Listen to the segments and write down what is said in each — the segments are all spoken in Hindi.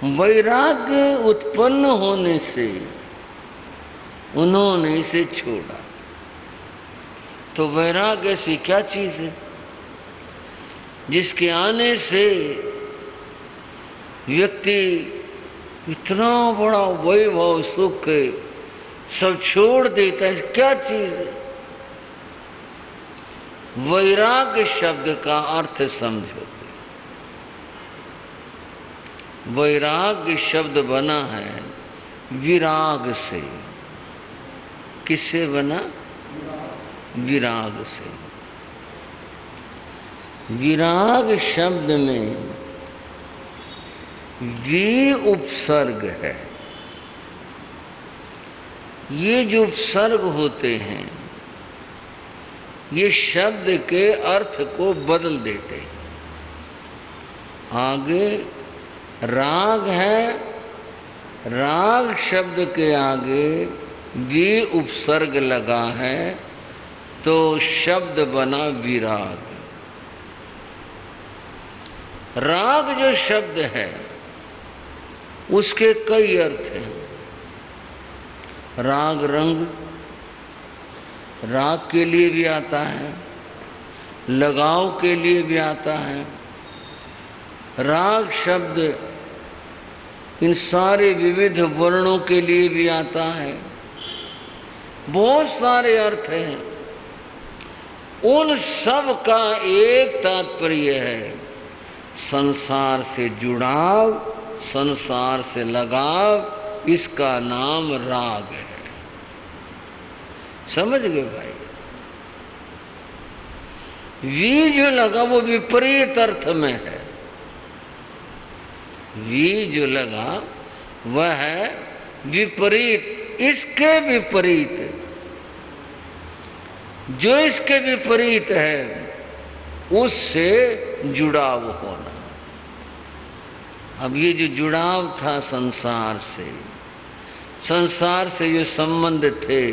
वैराग्य उत्पन्न होने से उन्होंने इसे छोड़ा। तो वैराग्य ऐसी क्या चीज है जिसके आने से व्यक्ति इतना बड़ा वैभव सुख सब छोड़ देता है? क्या चीज है? वैराग्य शब्द का अर्थ समझो। वैराग्य शब्द बना है विराग से। किससे बना? विराग से। विराग शब्द में वी उपसर्ग है। ये जो उपसर्ग होते हैं ये शब्द के अर्थ को बदल देते हैं। आगे राग है, राग शब्द के आगे वी उपसर्ग लगा है तो शब्द बना विराग। राग जो शब्द है उसके कई अर्थ हैं। राग रंग राग के लिए भी आता है, लगाव के लिए भी आता है। राग शब्द इन सारे विविध वर्णों के लिए भी आता है। बहुत सारे अर्थ हैं। उन सब का एक तात्पर्य है संसार से जुड़ाव, संसार से लगाव। इसका नाम राग है। समझ गए भाई? वी जो लगा वो विपरीत अर्थ में है। वी जो लगा वह है विपरीत, इसके विपरीत। जो इसके विपरीत है उससे जुड़ाव होना। अब ये जो जुड़ाव था संसार से जो संबंध थे,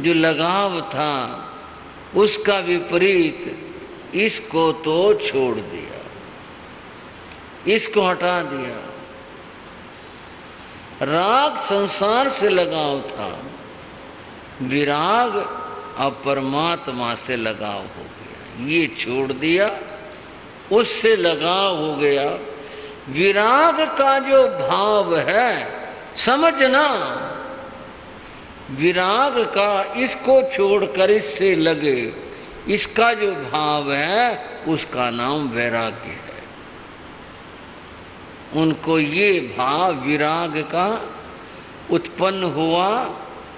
जो लगाव था, उसका विपरीत इसको तो छोड़ दिया, इसको हटा दिया। राग संसार से लगाव था, विराग अब परमात्मा से लगाव हो गया। ये छोड़ दिया, उससे लगाव हो गया। विराग का जो भाव है समझना, विराग का इसको छोड़कर इससे लगे, इसका जो भाव है उसका नाम वैराग्य है। उनको ये भाव विराग का उत्पन्न हुआ,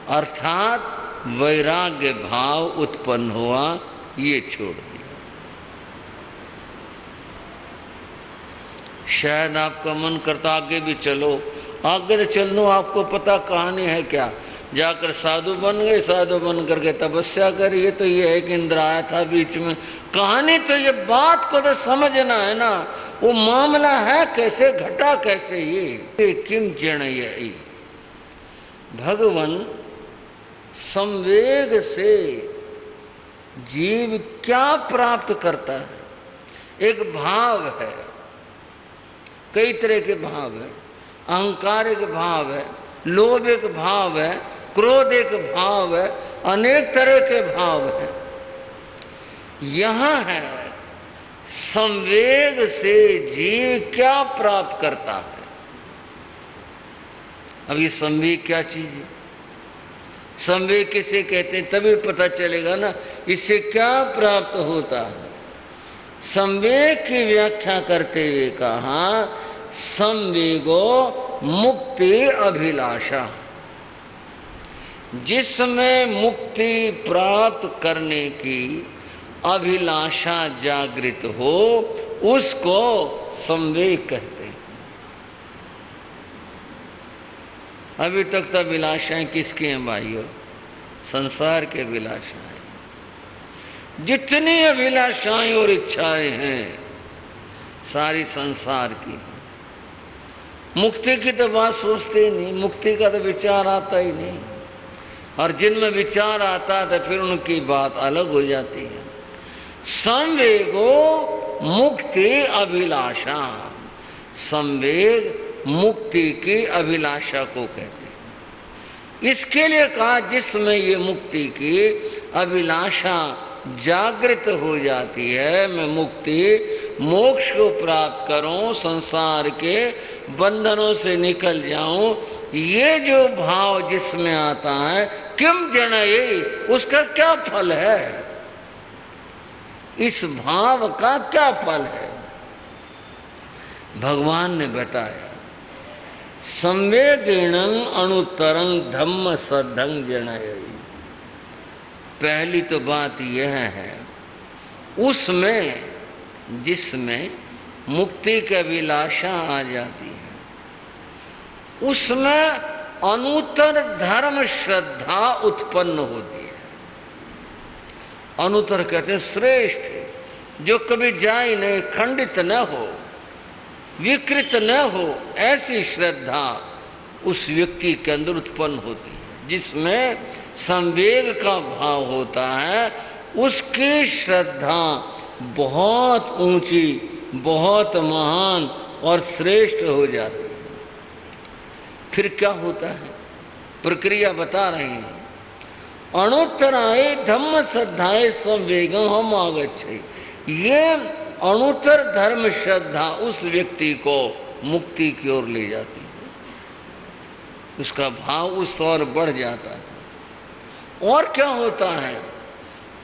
अर्थात वैराग्य भाव उत्पन्न हुआ, ये छोड़ दिया। शायद आपका मन करता आगे भी चलो, आगे चलनो। आपको पता कहानी है क्या? जाकर साधु बन गए, साधु बन करके तपस्या करी। ये तो ये है कि इंद्र आया था बीच में। कहानी तो ये बात को तो समझना है ना, वो मामला है कैसे, घटा कैसे। ये किम जणयति, भगवान संवेग से जीव क्या प्राप्त करता है? एक भाव है, कई तरह के भाव है। अहंकार एक भाव है, लोभ एक भाव है, क्रोध एक भाव है, अनेक तरह के भाव हैं। यहां है संवेग से जीव क्या प्राप्त करता है। अब ये संवेग क्या चीज है? संवेग किसे कहते हैं? तभी पता चलेगा ना इससे क्या प्राप्त होता है। संवेग की व्याख्या करते हुए कहा, संवेगो मुक्ति अभिलाषा। जिसमें मुक्ति प्राप्त करने की अभिलाषा जागृत हो उसको संवेग कहते हैं। अभी तक तो अभिलाषाएं किसकी हैं भाइयों? संसार के अभिलाषाएं। जितनी अभिलाषाएं और इच्छाएं हैं सारी संसार की। मुक्ति की तो बात सोचते ही नहीं, मुक्ति का तो विचार आता ही नहीं। और जिनमें विचार आता है तो फिर उनकी बात अलग हो जाती है। संवेगो मुक्ति अभिलाषा। संवेग मुक्ति की अभिलाषा को कहते हैं। इसके लिए कहा जिसमें ये मुक्ति की अभिलाषा जागृत हो जाती है, मैं मुक्ति मोक्ष को प्राप्त करूं, संसार के बंधनों से निकल जाऊं, ये जो भाव जिसमें आता है, किम जनयेय, उसका क्या फल है, इस भाव का क्या फल है? भगवान ने बताया, संवेगेणं अनुत्तरं धम्म सद्धं जनयेय। पहली तो बात यह है, उसमें जिसमें मुक्ति की अभिलाषा आ जाती है, उसमें अनुत्तर धर्म श्रद्धा उत्पन्न होती है। अनुत्तर कहते हैं श्रेष्ठ, जो कभी जाए नहीं, खंडित न हो, विकृत न हो, ऐसी श्रद्धा उस व्यक्ति के अंदर उत्पन्न होती है। जिसमें संवेग का भाव होता है, उसकी श्रद्धा बहुत ऊंची, बहुत महान और श्रेष्ठ हो जाती है। फिर क्या होता है, प्रक्रिया बता रहे हैं। अनुत्तराय धम्म श्रद्धाए संवेगम हम आगच्छे। ये अनुत्तर धर्म श्रद्धा उस व्यक्ति को मुक्ति की ओर ले जाती है, उसका भाव उस ओर बढ़ जाता है। और क्या होता है,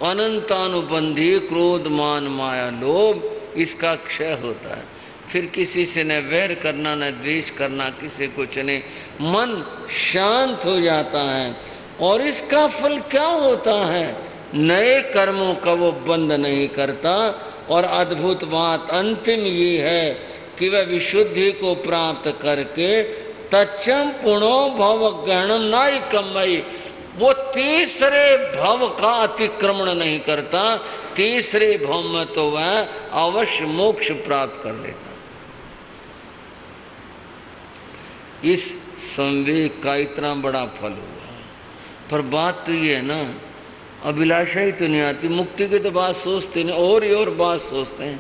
अनंतानुबंधी क्रोध मान माया लोभ, इसका क्षय होता है। फिर किसी से न वैर करना, न द्वेष करना, किसी कुछ नहीं, मन शांत हो जाता है। और इसका फल क्या होता है, नए कर्मों का वो बंध नहीं करता। और अद्भुत बात अंतिम ये है कि वह विशुद्धि को प्राप्त करके तच्चम पुणो भव गहणम नाई कमई, वो तीसरे भव का अतिक्रमण नहीं करता। तीसरे भव में तो वह अवश्य मोक्ष प्राप्त कर लेता। इस संवेग का इतना बड़ा फल हुआ। पर बात तो ये है ना, अभिलाषा ही तो नहीं आती। मुक्ति की तो बात सोचते नहीं, और बात सोचते हैं।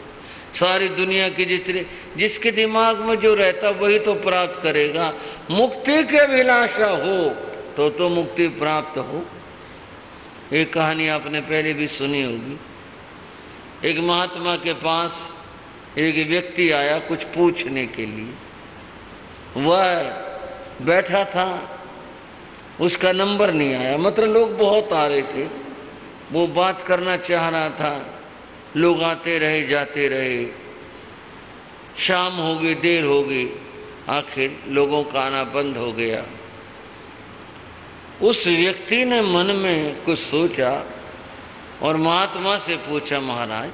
सारी दुनिया की जितने, जिसके दिमाग में जो रहता वही तो प्राप्त करेगा। मुक्ति की अभिलाषा हो तो मुक्ति प्राप्त हो। एक कहानी आपने पहले भी सुनी होगी। एक महात्मा के पास एक व्यक्ति आया कुछ पूछने के लिए। वह बैठा था, उसका नंबर नहीं आया, मतलब लोग बहुत आ रहे थे। वो बात करना चाह रहा था, लोग आते रहे जाते रहे। शाम हो गई, देर हो गई, आखिर लोगों का आना बंद हो गया। उस व्यक्ति ने मन में कुछ सोचा और महात्मा से पूछा, महाराज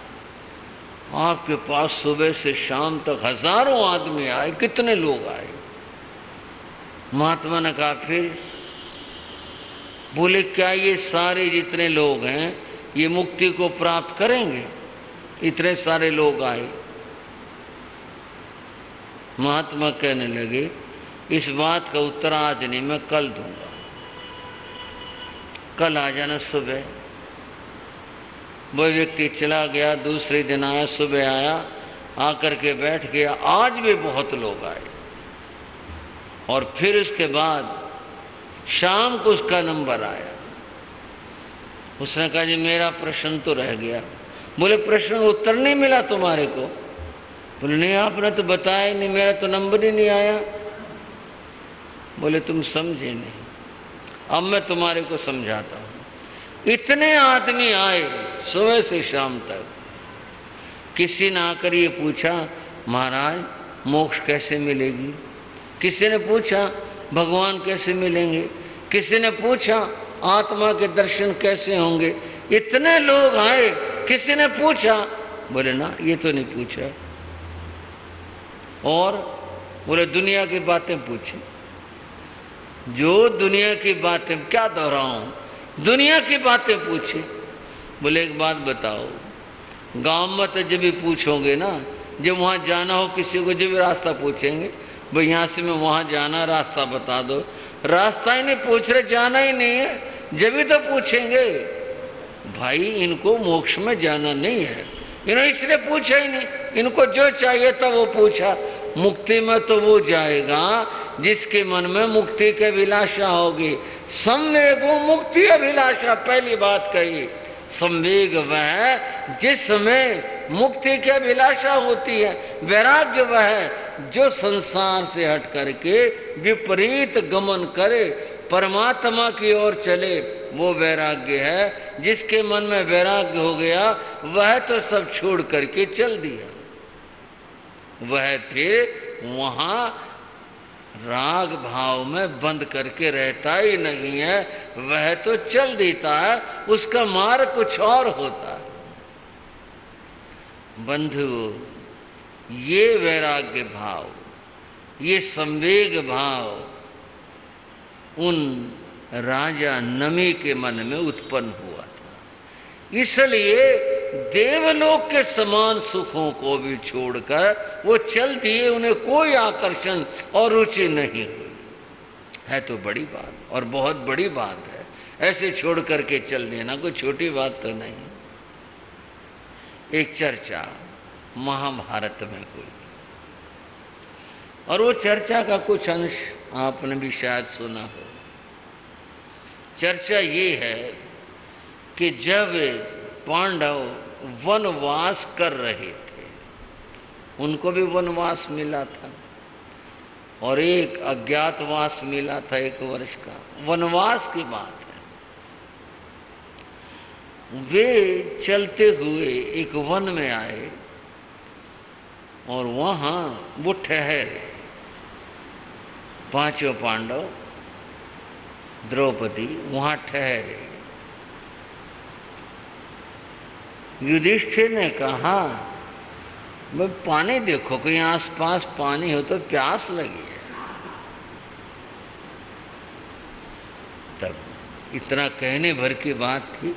आपके पास सुबह से शाम तक हजारों आदमी आए, कितने लोग आए? महात्मा ने कहा फिर? बोले क्या ये सारे जितने लोग हैं ये मुक्ति को प्राप्त करेंगे? इतने सारे लोग आए। महात्मा कहने लगे इस बात का उत्तर आज नहीं, मैं कल दूंगा, कल आ जाना सुबह। वह व्यक्ति चला गया, दूसरे दिन आया, सुबह आया, आकर के बैठ गया। आज भी बहुत लोग आए। और फिर उसके बाद शाम को उसका नंबर आया। उसने कहा जी मेरा प्रश्न तो रह गया। बोले प्रश्न उत्तर नहीं मिला तुम्हारे को? बोले नहीं, आपने तो बताया ही नहीं, मेरा तो नंबर ही नहीं आया। बोले तुम समझे नहीं, अब मैं तुम्हारे को समझाता हूँ। इतने आदमी आए सुबह से शाम तक। किसी ने आकर ये पूछा महाराज मोक्ष कैसे मिलेगी? किसी ने पूछा भगवान कैसे मिलेंगे? किसी ने पूछा आत्मा के दर्शन कैसे होंगे? इतने लोग आए, किसी ने पूछा? बोले ना, ये तो नहीं पूछा। और बोले दुनिया की बातें पूछी। जो दुनिया की बातें, क्या दोहराऊं, दुनिया की बातें पूछी। बोले एक बात बताओ, गांव में तो जब भी पूछोगे ना, जब वहाँ जाना हो किसी को, जब भी रास्ता पूछेंगे, भाई यहाँ से मैं वहाँ जाना, रास्ता बता दो। रास्ता ही नहीं पूछ रहे, जाना ही नहीं है, जब भी तो पूछेंगे। भाई इनको मोक्ष में जाना नहीं है, इन्होंने इसलिए पूछा ही नहीं। इनको जो चाहिए था वो पूछा, मुक्ति में तो वो जाएगा जिसके मन में मुक्ति की अभिलाषा होगी। संवेगो मुक्ति अभिलाषा, पहली बात कही। संवेग वह जिसमें मुक्ति की अभिलाषा होती है। वैराग्य वह जो संसार से हट करके विपरीत गमन करे, परमात्मा की ओर चले, वो वैराग्य है। जिसके मन में वैराग्य हो गया वह तो सब छोड़ करके चल दिया। वह फिर वहाँ राग भाव में बंद करके रहता ही नहीं है, वह तो चल देता है, उसका मार्ग कुछ और होता है। बंधु, ये वैराग्य भाव, ये संवेग भाव उन राजा नमी के मन में उत्पन्न हुआ था। इसलिए देवलोक के समान सुखों को भी छोड़कर वो चल दिए, उन्हें कोई आकर्षण और रुचि नहीं हुई। है तो बड़ी बात, और बहुत बड़ी बात है। ऐसे छोड़ करके चल देना कोई छोटी बात तो नहीं। एक चर्चा महाभारत में हुई, और वो चर्चा का कुछ अंश आपने भी शायद सुना हो। चर्चा ये है कि जब पांडव वनवास कर रहे थे, उनको भी वनवास मिला था और एक अज्ञातवास मिला था 1 वर्ष का। वनवास की बात है। वे चलते हुए एक वन में आए और वहाँ वो ठहरे। 5 पांडव, द्रौपदी वहाँ ठहरे। युधिष्ठिर ने कहा, भाई पानी देखो, कहीं आसपास पानी हो तो प्यास लगी है। तब इतना कहने भर की बात थी।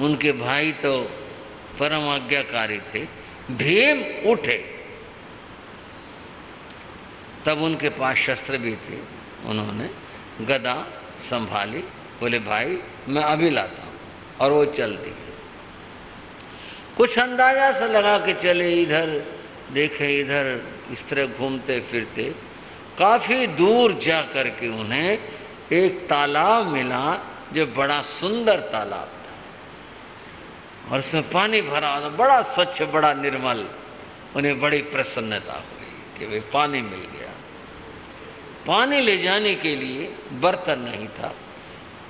उनके भाई तो परम आज्ञाकारी थे। भीम उठे, तब उनके पास शस्त्र भी थे। उन्होंने गदा संभाली, बोले भाई मैं अभी लाता हूँ, और वो चल दिए। कुछ अंदाजा से लगा के चले, इधर देखे इधर, इस तरह घूमते फिरते काफ़ी दूर जा कर के उन्हें एक तालाब मिला, जो बड़ा सुंदर तालाब था और उसमें पानी भरा था, बड़ा स्वच्छ, बड़ा निर्मल। उन्हें बड़ी प्रसन्नता हुई कि भाई पानी मिल गया। पानी ले जाने के लिए बर्तन नहीं था,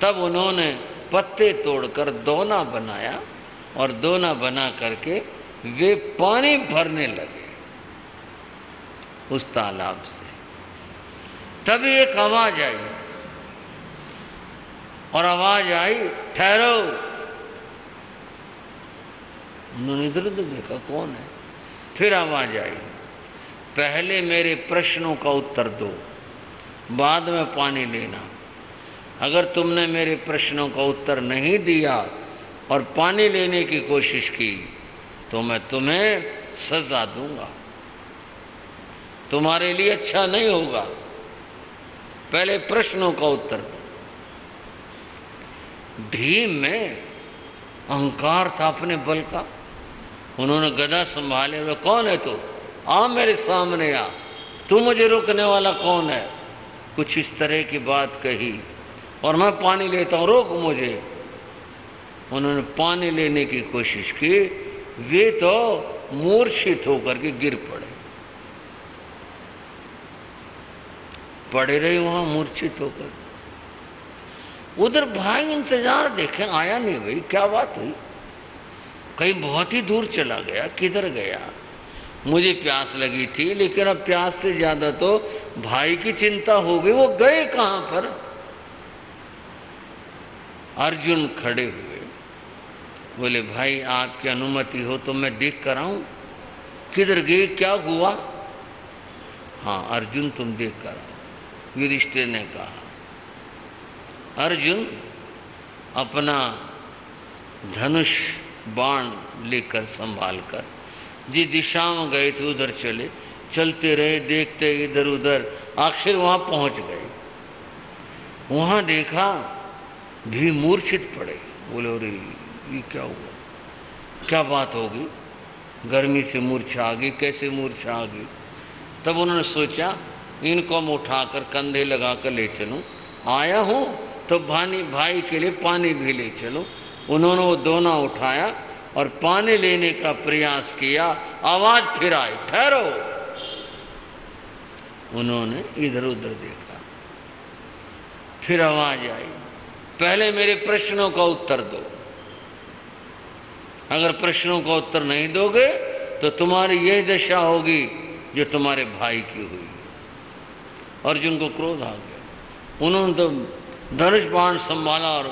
तब उन्होंने पत्ते तोड़कर दोना बनाया और दोना बना करके वे पानी भरने लगे उस तालाब से। तभी एक आवाज आई, और आवाज आई, ठहरो। उन्होंने इधर उधर देखा, कौन है? फिर आवाज आई, पहले मेरे प्रश्नों का उत्तर दो, बाद में पानी लेना। अगर तुमने मेरे प्रश्नों का उत्तर नहीं दिया और पानी लेने की कोशिश की तो मैं तुम्हें सजा दूंगा, तुम्हारे लिए अच्छा नहीं होगा। पहले प्रश्नों का उत्तर दो। भीम में अहंकार था अपने बल का। उन्होंने गदा संभाले, वो कौन है तू? आ मेरे सामने आ, तू मुझे रोकने वाला कौन है? कुछ इस तरह की बात कही, और मैं पानी लेता हूँ, रोक मुझे। उन्होंने पानी लेने की कोशिश की, वे तो मूर्छित होकर के गिर पड़े रहे वहाँ मूर्छित होकर। उधर भाई इंतजार देखे, आया नहीं। भाई क्या बात हुई? कहीं बहुत ही दूर चला गया, किधर गया? मुझे प्यास लगी थी, लेकिन अब प्यास से ज़्यादा तो भाई की चिंता हो गई। वो गए कहाँ पर? अर्जुन खड़े हुए, बोले भाई आपकी अनुमति हो तो मैं देख कर आऊं। किधर गए, क्या हुआ? हाँ अर्जुन तुम देख कर आओ, युधिष्ठिर ने कहा। अर्जुन अपना धनुष बाण लेकर संभाल कर जिस दिशा में गए थे उधर चले। चलते रहे, देखते इधर उधर, आखिर वहाँ पहुँच गए। वहाँ देखा भी मूर्छित पड़े। बोले अरे ये क्या हुआ, क्या बात होगी? गर्मी से मूर्छा आ गई? कैसे मूर्छा आ गई? तब उन्होंने सोचा इनको हम उठाकर कंधे लगाकर ले चलूं, आया हूं तो भाई के लिए पानी भी ले चलो। उन्होंने वो दोना उठाया और पानी लेने का प्रयास किया, आवाज फिर आई, ठहरो। उन्होंने इधर उधर देखा, फिर आवाज आई, पहले मेरे प्रश्नों का उत्तर दो। अगर प्रश्नों का उत्तर नहीं दोगे तो तुम्हारी यही दशा होगी जो तुम्हारे भाई की हुई। अर्जुन को क्रोध आ गया। उन्होंने तो धनुष बाण संभाला और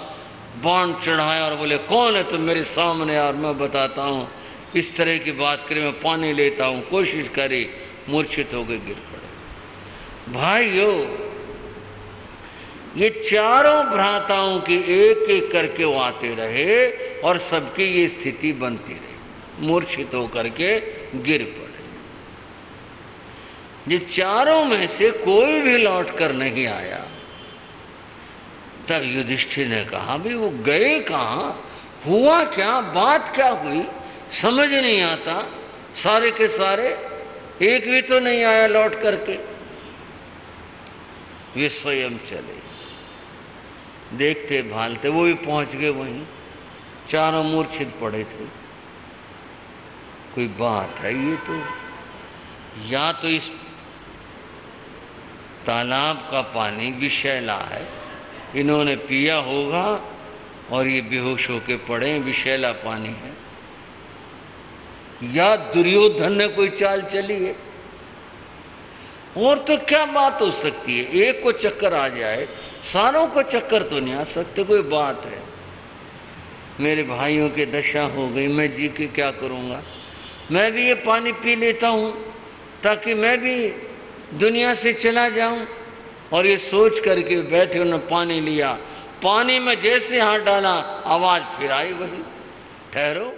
बाण चढ़ाया और बोले, कौन है तुम मेरे सामने यार, मैं बताता हूँ। इस तरह की बात करे, मैं पानी लेता हूँ। कोशिश करी, मूर्छित होकर गिर पड़े। भाइयों, ये चारों भ्राताओं की एक एक करके वो आते रहे और सबकी ये स्थिति बनती रही, मूर्छित होकर के गिर पड़े। ये चारों में से कोई भी लौट कर नहीं आया। तब युधिष्ठिर ने कहा, भी वो गए कहाँ, हुआ क्या, बात क्या हुई, समझ नहीं आता। सारे के सारे एक भी तो नहीं आया लौट करके। वे स्वयं चले, देखते भालते वो भी पहुंच गए वहीं। चारों मूर्छित पड़े थे। कोई बात है ये तो, या तो इस तालाब का पानी विषैला है, इन्होंने पिया होगा और ये बेहोश होके पड़े, विषैला पानी है, या दुर्योधन ने कोई चाल चली है। और तो क्या बात हो सकती है, एक को चक्कर आ जाए, सारों को चक्कर तो नहीं आ सकते। कोई बात है, मेरे भाइयों की दशा हो गई, मैं जी के क्या करूँगा। मैं भी ये पानी पी लेता हूँ ताकि मैं भी दुनिया से चला जाऊं। और ये सोच करके बैठे, उन्होंने पानी लिया। पानी में जैसे हाथ डाला, आवाज फिर आई वही, ठहरो।